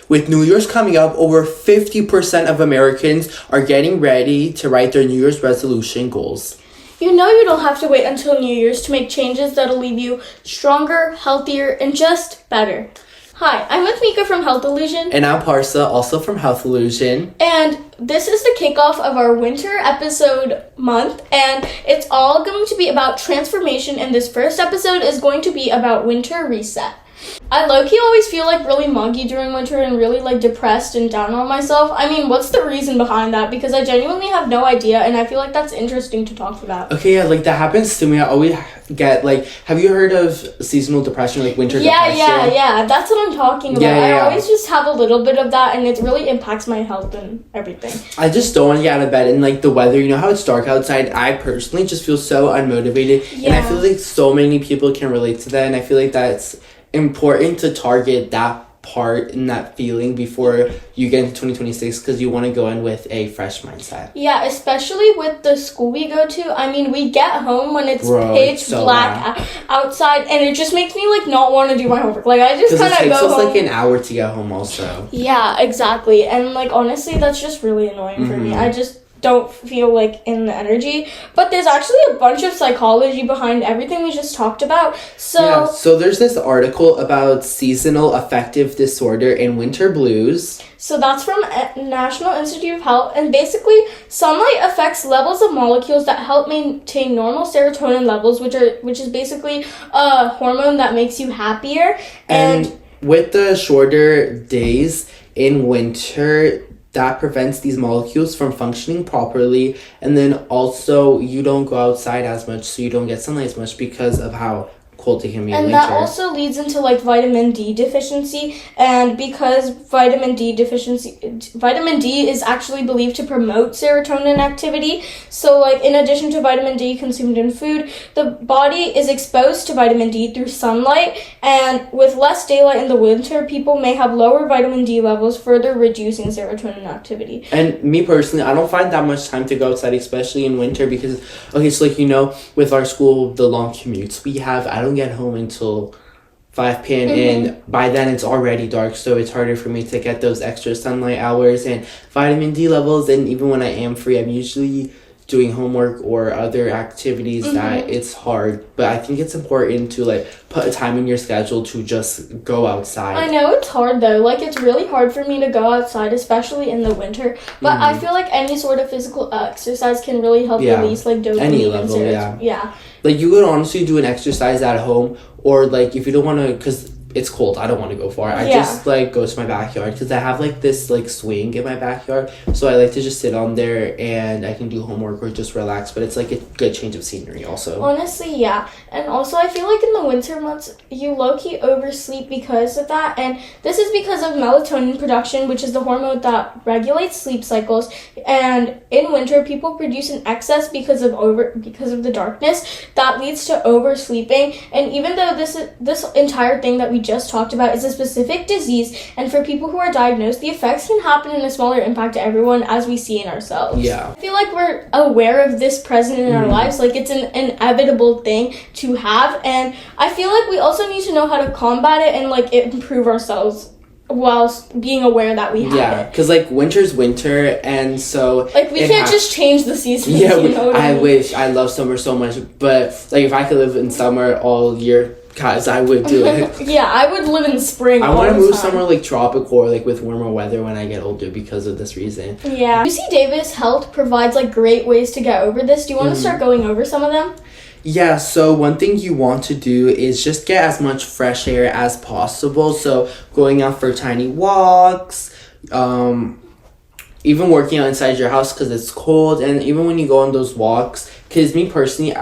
With New Year's coming up, over 50% of Americans are getting ready to write their New Year's resolution goals. You know you don't have to wait until New Year's to make changes that'll leave you stronger, healthier, and just better. Hi, I'm with Mika from Health Illusion. And I'm Parsa, also from Health Illusion. And this is the kickoff of our winter episode month, and it's all going to be about transformation, and this first episode is going to be about winter reset. I low-key always feel like really muggy during winter and really like depressed and down on myself. I mean, what's the reason behind that? Because I genuinely have no idea, and I feel like that's interesting to talk about. Okay, yeah, like that happens to me. I always get like, have you heard of seasonal depression, like winter depression? Yeah, that's what I'm talking about. Yeah. I always just have a little bit of that, and it really impacts my health and everything. I just don't want to get out of bed, and like the weather, you know how it's dark outside? I personally just feel so unmotivated, and I feel like so many people can relate to that, and I feel like that's important to target that part and that feeling before you get into 2026 because you want to go in with a fresh mindset. Yeah, especially with the school we go to. I mean, we get home when it's pitch black outside, and it just makes me like not want to do my homework. Like I just kind of go home. Because it takes us like an hour to get home also. Yeah, exactly. And like honestly, that's just really annoying for me. I just don't feel like in the energy, but there's actually a bunch of psychology behind everything we just talked about. So there's this article about seasonal affective disorder and winter blues. So that's from National Institute of Health, and basically sunlight affects levels of molecules that help maintain normal serotonin levels, which is basically a hormone that makes you happier. And with the shorter days in winter, that prevents these molecules from functioning properly, and then also you don't go outside as much, so you don't get sunlight as much because of how cold it can be in winter. And that also leads into like vitamin D deficiency, and because vitamin D is actually believed to promote serotonin activity. So like in addition to vitamin D consumed in food, the body is exposed to vitamin D through sunlight, and with less daylight in the winter, people may have lower vitamin D levels, further reducing serotonin activity. And me personally, I don't find that much time to go outside, especially in winter, because okay, so like, you know, with our school, the long commutes we have, I don't get home until 5 p.m. and by then it's already dark, so it's harder for me to get those extra sunlight hours and vitamin D levels. And even when I am free, I'm usually doing homework or other activities that it's hard, but I think it's important to like put a time in your schedule to just go outside. I know it's hard though, like it's really hard for me to go outside, especially in the winter, but I feel like any sort of physical exercise can really help release like dopamine. Any level, yeah. Like you could honestly do an exercise at home, or like if you don't want to, because it's cold, I don't want to go far. I just like go to my backyard because I have like this like swing in my backyard, so I like to just sit on there and I can do homework or just relax. But it's like a good change of scenery also. Honestly, yeah. And also I feel like in the winter months you low-key oversleep because of that, and this is because of melatonin production, which is the hormone that regulates sleep cycles. And in winter people produce an excess because of the darkness that leads to oversleeping. And even though this entire thing that we just talked about is a specific disease, and for people who are diagnosed, the effects can happen in a smaller impact to everyone, as we see in ourselves. Yeah. I feel like we're aware of this present in our lives, like it's an inevitable thing to have, and I feel like we also need to know how to combat it and like improve ourselves whilst being aware that we have it. Yeah, because like winter's winter, and so like we can't just change the seasons. Yeah, you know what I mean? wish. I love summer so much, but like if I could live in summer all year, guys, I would do it. Yeah, I would live in spring. I want to move somewhere like tropical or like with warmer weather when I get older because of this reason. Yeah. UC Davis Health provides like great ways to get over this. Do you want to start going over some of them? Yeah, so one thing you want to do is just get as much fresh air as possible. So going out for tiny walks, even working out inside your house because it's cold, and even when you go on those walks, because me personally,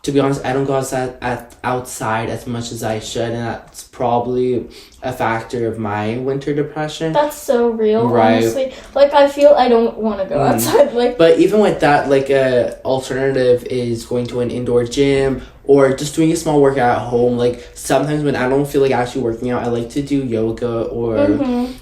to be honest, I don't go outside as much as I should, and that's probably a factor of my winter depression. That's so real, right? Honestly. Like, I feel I don't want to go outside. Like, but even with that, like, a alternative is going to an indoor gym or just doing a small workout at home. Like, sometimes when I don't feel like actually working out, I like to do yoga or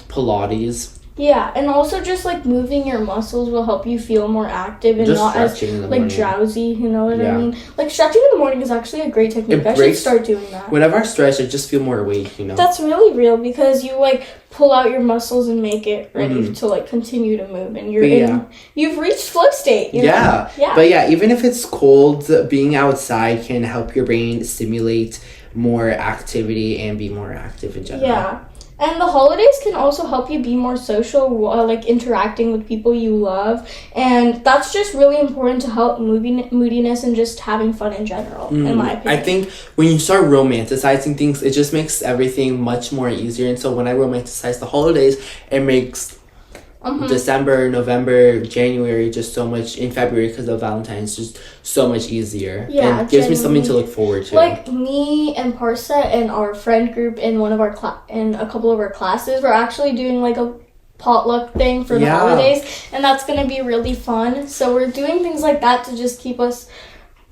Pilates. Yeah, and also just like moving your muscles will help you feel more active and Just not as stretching in the like morning. drowsy, you know what Yeah. I mean? Like stretching in the morning is actually a great technique. It I should breaks- start doing that. Whenever I stretch, I just feel more awake, you know? That's really real because you like pull out your muscles and make it ready Mhm. to like continue to move, and you're But in. yeah. You've reached flow state. You know? Yeah. Yeah. But yeah, even if it's cold, being outside can help your brain stimulate more activity and be more active in general. Yeah. And the holidays can also help you be more social, like interacting with people you love. And that's just really important to help moodiness and just having fun in general, in my opinion. I think when you start romanticizing things, it just makes everything much more easier. And so when I romanticize the holidays, it makes December, November, January just so much, in February because of Valentine's, just so much easier. Yeah, and it gives me something to genuinely. look forward to. Like me and Parsa and our friend group in one of our in a couple of our classes, we're actually doing like a potluck thing for the Yeah. holidays, and that's gonna be really fun. So we're doing things like that to just keep us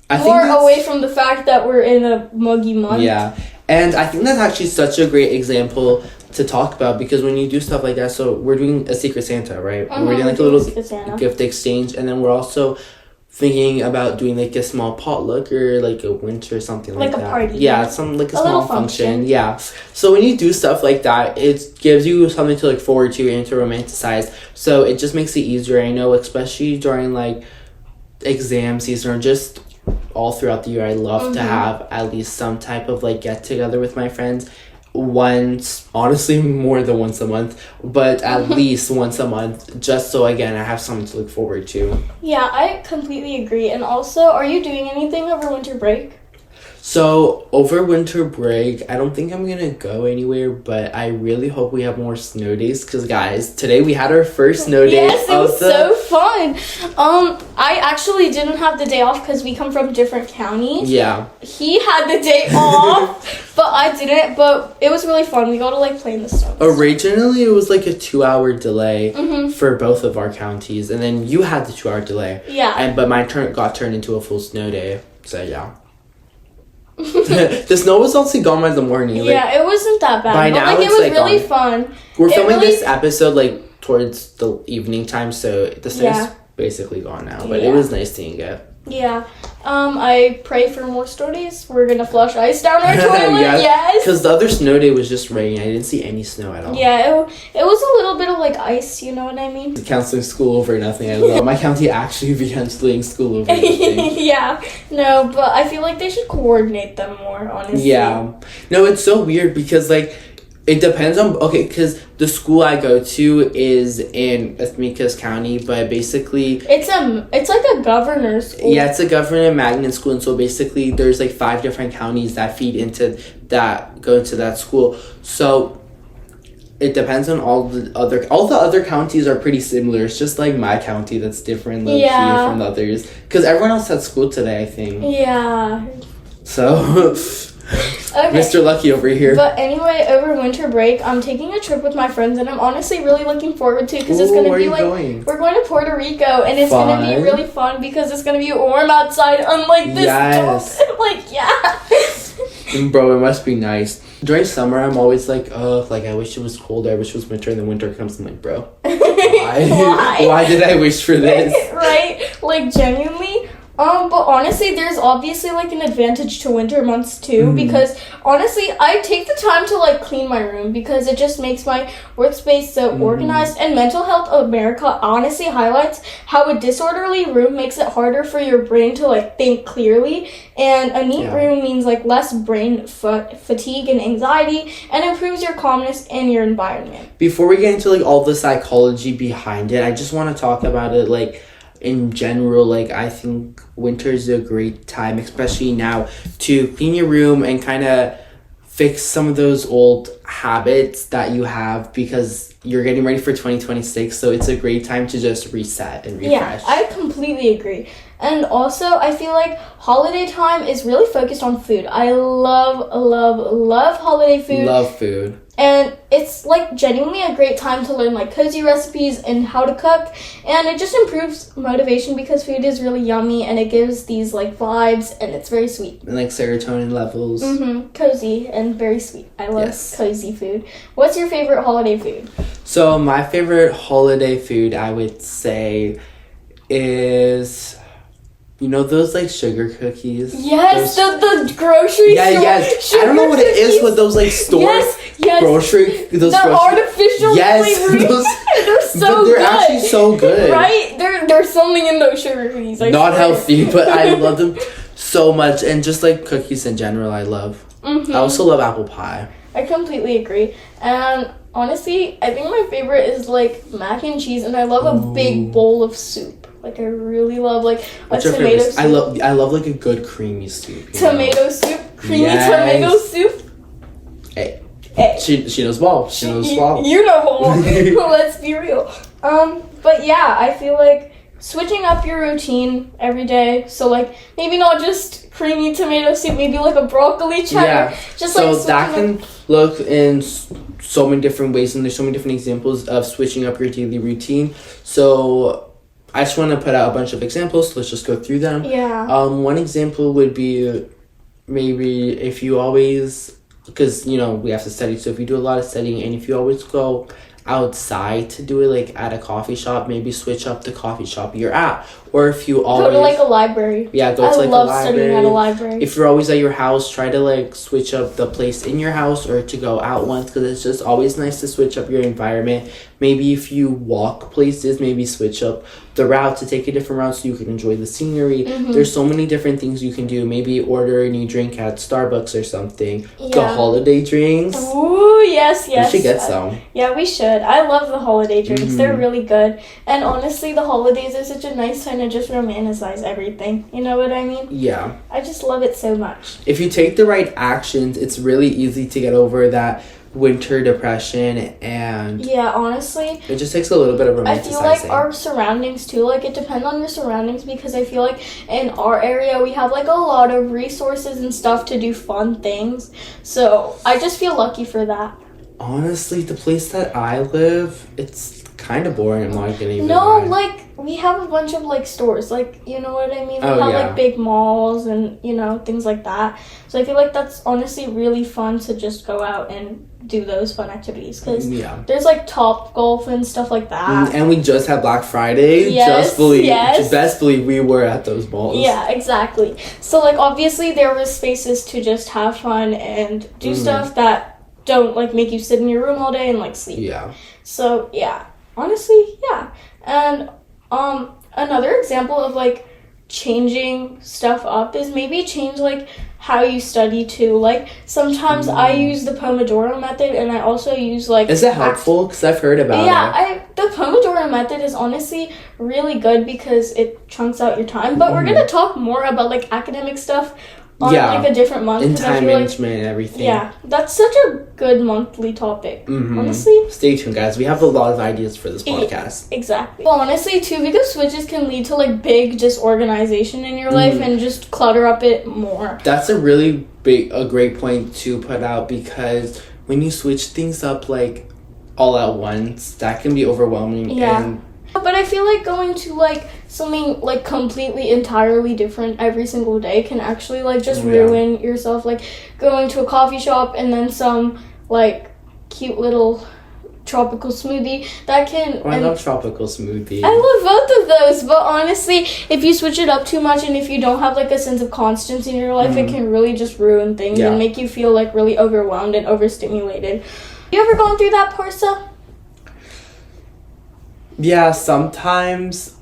I think more that's- away from the fact that we're in a muggy month. Yeah. And I think that's actually such a great example to talk about because when you do stuff like that, so we're doing a Secret Santa, right? We're doing like a little Secret Santa. gift exchange, and then we're also thinking about doing like a small potluck or like a winter or something like, Like a that. party. Yeah, some like a A small little function. function. Yeah. So when you do stuff like that, it gives you something to look forward to and to romanticize. So it just makes it easier. I know, especially during like exam season or just all throughout the year, I love to have at least some type of like get together with my friends once, honestly more than once a month, but at least once a month, just so again I have something to look forward to. Yeah, I completely agree. And also, are you doing anything over winter break? So over winter break, I don't think I'm gonna go anywhere, but I really hope we have more snow days because guys, today we had our first snow day. Yes, it was so fun. I actually didn't have the day off because we come from different counties. Yeah. He had the day off, but I didn't. But it was really fun. We got to like play in the snow. Originally, it was like a 2-hour delay Mhm. for both of our counties, and then you had the 2-hour delay. Yeah. But mine got turned into a full snow day. So yeah. The snow was also gone by the morning. Like, Yeah, it wasn't that bad. by but now like, it it's, was like, really gone. fun. we're it filming really- this episode like towards the evening time, so the snow's Yeah. basically gone now. But Yeah. it was nice seeing it. Yeah. I pray for more snow days. We're gonna flush ice down our toilet. Yeah, Yes. Because the other snow day was just rain. I didn't see any snow at all. Yeah, it was a little bit of like ice. You know what I mean? Canceling school over nothing. I love my county actually be canceling school over nothing. Yeah. No, but I feel like they should coordinate them more. Honestly. Yeah. No, it's so weird because like it depends on because the school I go to is in Esmicas County, but basically It's like a governor's school. yeah, it's a government magnet school, and so basically there's like 5 different counties that feed into that go into that school. So it depends on all the other counties are pretty similar. It's just like my county that's different low key Yeah. from the others because everyone else had school today, I think. Yeah. So Okay. Mr. Lucky over here. But anyway, over winter break, I'm taking a trip with my friends, and I'm honestly really looking forward to because it's Ooh, gonna where be you like going? we're going to Puerto Rico, and it's gonna be Fun. really fun because it's gonna be warm outside, unlike this. Yes. Like yeah. Bro, it must be nice. During summer, I'm always like, oh, like I wish it was colder. I wish it was winter. And then winter comes, I'm like, bro, why? Why did I wish for this? Right? Like genuinely. But honestly, there's obviously like an advantage to winter months too, because honestly, I take the time to like clean my room because it just makes my workspace so organized. And Mental Health America honestly highlights how a disorderly room makes it harder for your brain to like think clearly, and a neat Yeah. room means like less brain fatigue and anxiety, and improves your calmness in your environment. Before we get into like all the psychology behind it, I just want to talk about it like in general. Like I think winter is a great time, especially now, to clean your room and kind of fix some of those old habits that you have because you're getting ready for 2026. So it's a great time to just reset and refresh. Yeah, I completely agree. And also, I feel like holiday time is really focused on food. I love holiday food. Love food. And it's like genuinely a great time to learn like cozy recipes and how to cook. And it just improves motivation because food is really yummy and it gives these like vibes and it's very sweet. And like serotonin levels. Cozy and very sweet. I love cozy food. What's your favorite holiday food? So my favorite holiday food, I would say, is... You know those like sugar cookies? Yes, the grocery store. Yes. I don't know what it is with those like store grocery those artificial flavors. They're so but they're good. Actually so good. Right? There's something in those sugar cookies. Not healthy, but I love them so much, and just like cookies in general, I love. I also love apple pie. I completely agree, and honestly, I think my favorite is like mac and cheese, and I love a big bowl of soup. Like I really love like a tomato soup. I love like a good creamy soup. Tomato soup, creamy tomato soup. Hey. She knows ball. She knows ball. You know ball. Let's be real. But yeah, I feel like switching up your routine every day. So like maybe not just creamy tomato soup, maybe like a broccoli cheddar. Yeah. Just so like that can look in so many different ways, and there's so many different examples of switching up your daily routine. So I just want to put out a bunch of examples. So let's just go through them. Yeah. One example would be maybe if you always, because you know we have to study, so if you do a lot of studying and if you always go outside to do it, like at a coffee shop, maybe switch up the coffee shop you're at. Or if you always go to like a library. Yeah, go to like a library. I love studying at a library. If you're always at your house, try to like switch up the place in your house or to go out once, because it's just always nice to switch up your environment. Maybe if you walk places, maybe switch up the route to take a different route so you can enjoy the scenery. There's so many different things you can do. Maybe order a new drink at Starbucks or something. The holiday drinks. Ooh, yes. We should get some. Yeah, we should. I love the holiday drinks. They're really good. And honestly, the holidays are such a nice time to just romanticize everything. You know what I mean? Yeah. I just love it so much. If you take the right actions, it's really easy to get over that winter depression, and yeah, honestly, it just takes a little bit of romanticizing. I feel like our surroundings too, like it depends on your surroundings, because I feel like in our area we have like a lot of resources and stuff to do fun things, so I just feel lucky for that. Honestly, the place that I live, it's kind of boring. I'm not gonna even lie. No, like we have a bunch of like stores, like, you know what I mean? We have like big malls and, you know, things like that. So I feel like that's honestly really fun to just go out and do those fun activities, because there's like Top Golf and stuff like that. And we just had Black Friday. Best believe we were at those malls. Yeah, exactly. So like obviously there was spaces to just have fun and do stuff that don't like make you sit in your room all day and like sleep. Yeah. So yeah, honestly, yeah. And another example of like changing stuff up is maybe change like how you study too. Like sometimes I use the Pomodoro method, and I also use like... Is it helpful? Because I've heard about it. The Pomodoro method is honestly really good because it chunks out your time. But we're gonna talk more about like academic stuff on like a different month. And time management and everything. Yeah, that's such a good monthly topic. Honestly. Stay tuned, guys. We have a lot of ideas for this podcast. Exactly. Well, honestly, too, because switches can lead to like big disorganization in your life and just clutter up it more. That's a great point to put out, because when you switch things up like all at once, that can be overwhelming. Yeah. But I feel like going to like something like completely entirely different every single day can actually like just ruin yourself. Like going to a coffee shop and then some like cute little tropical smoothie that can... I love tropical smoothie. I love both of those, but honestly, if you switch it up too much and if you don't have like a sense of constancy in your life, it can really just ruin things and make you feel like really overwhelmed and overstimulated. You ever gone through that, Parsa? Yeah, sometimes.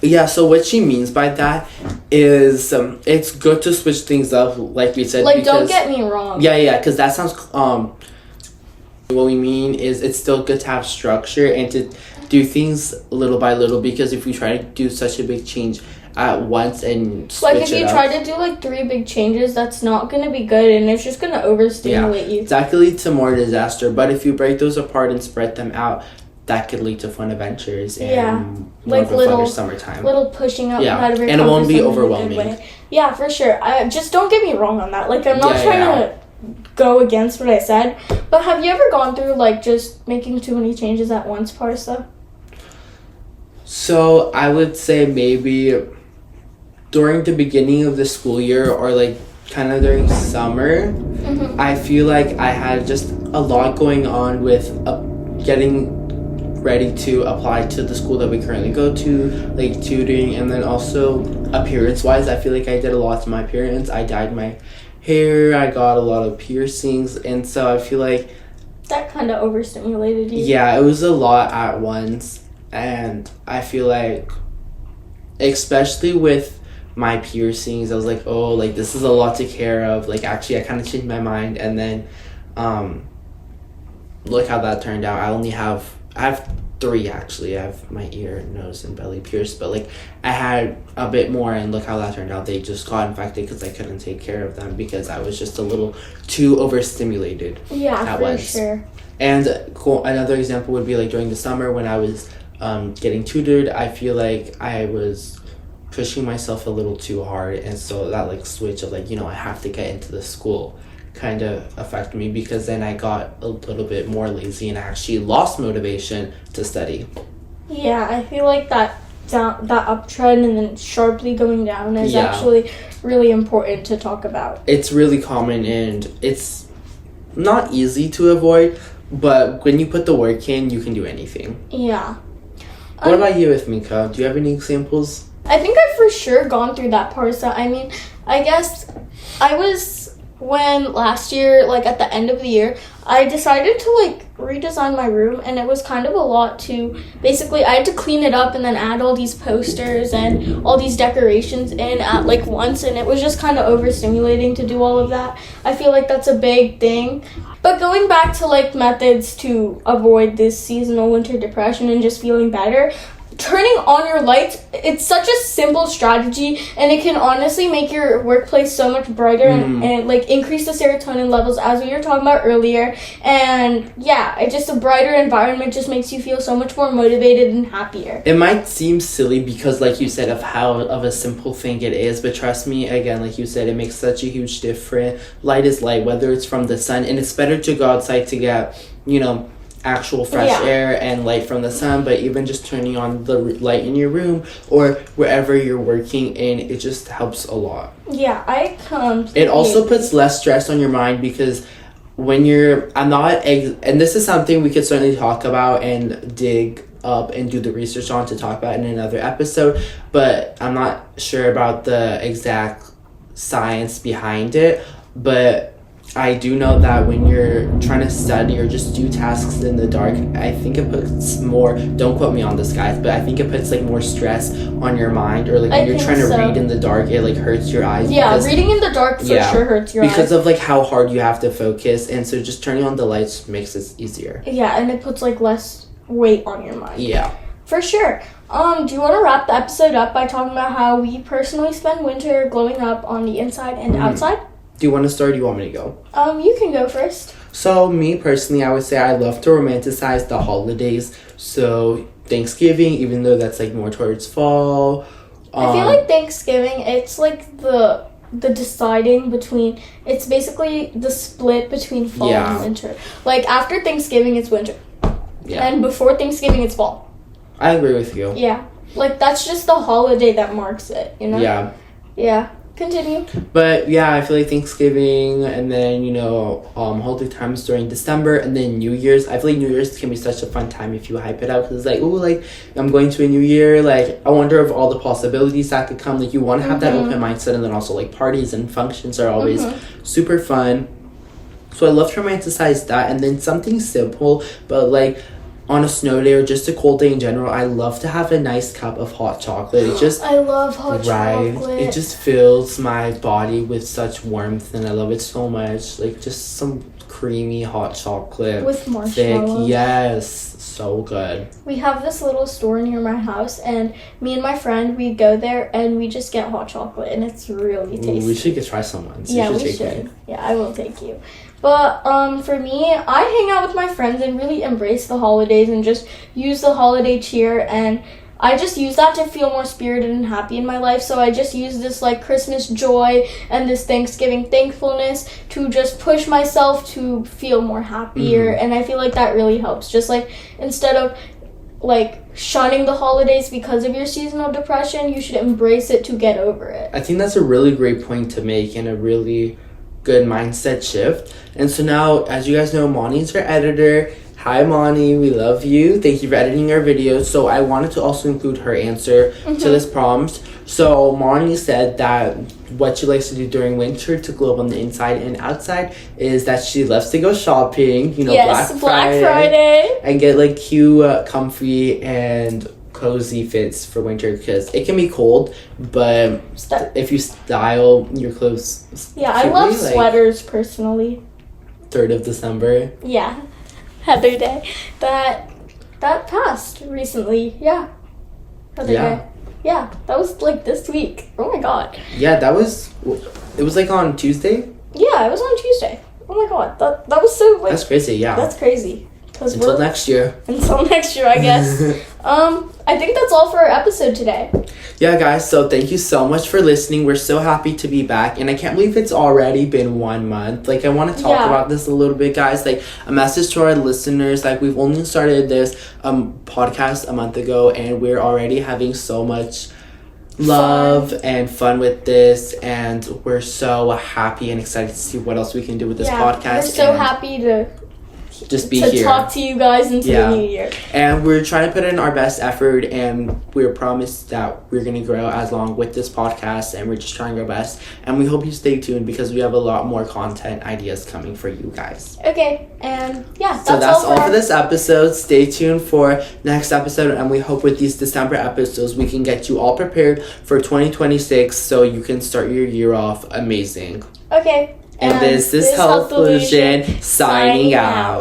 Yeah, so what she means by that is it's good to switch things up, like we said. Like, don't get me wrong. Yeah, because that sounds... what we mean is it's still good to have structure and to do things little by little, because if we try to do such a big change at once and switch like if you try to do like 3 big changes, that's not going to be good, and it's just going to overstimulate you. That could lead to more disaster. But if you break those apart and spread them out, that could lead to fun adventures and Yeah. more Like of a little- funner summertime. Little pushing out Yeah, out of your and it won't comfort be zone in a good overwhelming. way. Yeah, for sure. Just don't get me wrong on that. Like, I'm not Yeah, trying yeah. to go against what I said, but have you ever gone through like just making too many changes at once, Parsa? So I would say maybe during the beginning of the school year or like kind of during summer, Mm-hmm. I feel like I had just a lot going on with getting ready to apply to the school that we currently go to, like tutoring, and then also appearance wise, I feel like I did a lot to my appearance. I dyed my hair, I got a lot of piercings, and so I feel like That kind of overstimulated you. yeah, it was a lot at once, and I feel like especially with my piercings, I was like, oh, like this is a lot to care of. Like actually I kind of changed my mind, and then look how that turned out. I have 3 actually. I have my ear, nose, and belly pierced, but like I had a bit more, and look how that turned out. They just got infected because I couldn't take care of them because I was just a little too overstimulated. Yeah, At for once. sure. And another example would be like during the summer when I was getting tutored, I feel like I was pushing myself a little too hard, and so that like switch of like, you know, I have to get into the school kind of affected me, because then I got a little bit more lazy and I actually lost motivation to study. Yeah, I feel like that uptrend and then sharply going down is Yeah. actually really important to talk about. It's really common and it's not easy to avoid, but when you put the work in, you can do anything. Yeah. What about you with Mika? Do you have any examples? I think I've for sure gone through that part. So, I mean, I guess when last year, like at the end of the year, I decided to like redesign my room, and it was kind of a lot to basically, I had to clean it up and then add all these posters and all these decorations in at like once, and it was just kind of overstimulating to do all of that. I feel like that's a big thing. But going back to like methods to avoid this seasonal winter depression and just feeling better, turning on your lights, it's such a simple strategy, and it can honestly make your workplace so much brighter and like increase the serotonin levels as we were talking about earlier. And yeah, it's just a brighter environment just makes you feel so much more motivated and happier. It might seem silly because, like you said, of how of a simple thing it is, but trust me, again, like you said, it makes such a huge difference. Light is light, whether it's from the sun, and it's better to go outside to get, you know, actual fresh Yeah. air and light from the sun, but even just turning on the light in your room or wherever you're working in, it just helps a lot. Yeah, I completely It also agree. puts less stress on your mind, because when you're and this is something we could certainly talk about and dig up and do the research on to talk about in another episode, but I'm not sure about the exact science behind it. But I do know that when you're trying to study or just do tasks in the dark, I think it puts more, don't quote me on this guys, but I think it puts like more stress on your mind, or like I when you're think trying to so. read in the dark, it like hurts your eyes. Yeah, because- reading in the dark for Yeah, sure hurts your because eyes. of like how hard you have to focus, and so just turning on the lights makes it easier. Yeah, and it puts like less weight on your mind. Yeah. For sure. Do you want to wrap the episode up by talking about how we personally spend winter glowing up on the inside and outside? Do you want to start or do you want me to go? You can go first. So me personally, I would say I love to romanticize the holidays. So Thanksgiving, even though that's like more towards fall. I feel like Thanksgiving, it's like the deciding between, it's basically the split between fall Yeah. and winter. Like after Thanksgiving, it's winter. Yeah. And before Thanksgiving, it's fall. I agree with you. Yeah. Like that's just the holiday that marks it, you know? Yeah. Yeah. Continue. But yeah, I feel like Thanksgiving, and then, you know, holiday times during December, and then New Year's. I feel like New Year's can be such a fun time if you hype it out, because it's like, oh, like, I'm going to a new year, like, I wonder of all the possibilities that could come. Like, you want to have that open mindset, and then also, like, parties and functions are always super fun. So I love to romanticize that, and then something simple, but, like, on a snow day or just a cold day in general, I love to have a nice cup of hot chocolate. It just I love hot right. chocolate. It just fills my body with such warmth, and I love it so much. Like just some creamy hot chocolate. With Thick. marshmallows. Yes. So good. We have this little store near my house, and me and my friend, we go there and we just get hot chocolate, and it's really tasty. Ooh, we should get try some once. Yeah, you we take should. me. Yeah, I will take you. But for me, I hang out with my friends and really embrace the holidays and just use the holiday cheer, and I just use that to feel more spirited and happy in my life. So I just use this like Christmas joy and this Thanksgiving thankfulness to just push myself to feel more happier. And I feel like that really helps. Just like instead of like shunning the holidays because of your seasonal depression, you should embrace it to get over it. I think that's a really great point to make and a really good mindset shift. And so now, as you guys know, Moni's our editor. Hi, Moni. We love you. Thank you for editing our videos. So I wanted to also include her answer to this prompt. So Moni said that what she likes to do during winter to glow up on the inside and outside is that she loves to go shopping, you know, Yes, Black Friday. and get like cute, comfy, and cozy fits for winter because it can be cold, but if you style your clothes I love sweaters personally. 3rd of December. Yeah, Heather Day. That passed recently. Yeah, Heather Day. Yeah, that was like this week. Oh my god. Yeah, it was like on Tuesday. Yeah, it was on Tuesday. Oh my god, that was so like. That's crazy. Yeah. That's crazy. Until next year. Until next year, I guess. I think that's all for our episode today. Yeah, guys, so thank you so much for listening. We're so happy to be back, and I can't believe it's already been 1 month. Like, I want to talk about this a little bit, guys. Like, a message to our listeners. Like, we've only started this podcast a month ago, and we're already having so much love and fun with this, and we're so happy and excited to see what else we can do with this podcast. We're so happy to just be here. Talk to you guys into the new year. And we're trying to put in our best effort, and we're promised that we're going to grow as long with this podcast, and we're just trying our best. And we hope you stay tuned because we have a lot more content ideas coming for you guys. Okay, and that's all for this episode. Stay tuned for next episode, and we hope with these December episodes we can get you all prepared for 2026 so you can start your year off amazing. Okay. And this is Health Illusion signing out.